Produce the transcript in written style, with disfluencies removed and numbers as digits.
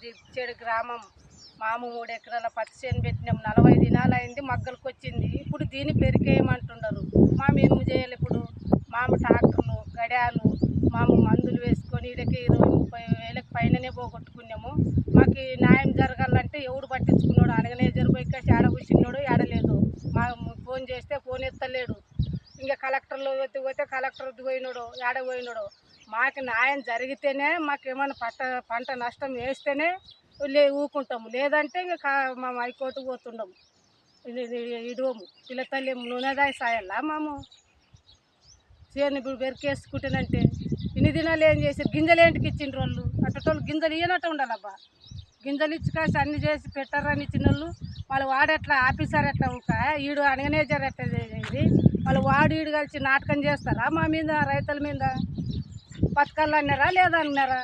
మాది చెడు గ్రామం. మాము 3 ఎకరాల పత్తి చేను పెట్టినాం. 40 దినాలు అయింది, మగ్గలకు వచ్చింది. ఇప్పుడు దీన్ని పెరికేయమంటున్నారు. మాము ఏం చేయాలి ఇప్పుడు? మాము ట్రాక్టర్లు, గడ్యాలు, మాము మందులు వేసుకొని వీళ్ళకి 20-30 వేలకు పైననే పోగొట్టుకున్నాము. మాకు న్యాయం జరగాలంటే ఎవడు పట్టించుకున్నాడు? అనగానే జరిపోయి ఏడ కూర్చున్నాడు, ఏడలేదు. మా ఫోన్ చేస్తే ఫోన్ ఎత్తలేడు. ఇంకా కలెక్టర్లో పోతే కలెక్టర్ పోయినాడు, ఏడ పోయినాడు. మాకు న్యాయం జరిగితేనే, మాకేమైనా పంట నష్టం వేస్తేనే ఊకుంటాము. లేదంటే ఇంకా మేము హైకోర్టుకు పోతుండము. ఇడవము. పిల్ల తల్లి నూనెదాయి సాయల్లా మాము చేను ఇప్పుడు బెరికేసుకుంటేనంటే ఇన్ని దినాలు ఏం చేశారు? గింజలు ఏంటికి ఇచ్చిండ్రు వాళ్ళు? అట్టోళ్ళు గింజలు ఇయ్యనట్టు ఉండాలబ్బా. గింజలు ఇచ్చి కాసి అన్ని చేసి పెట్టారని ఇచ్చిన వాళ్ళు వాళ్ళు వాడెట్లా ఆఫీసర్ ఎట్లా ఒక ఈడు మేనేజర్ ఎట్లా ఇది వాళ్ళు వాడు ఈడు కలిసి నాటకం చేస్తారా మా మీద, రైతుల మీద? బతకాలన్నారా లేదా అన్నారా?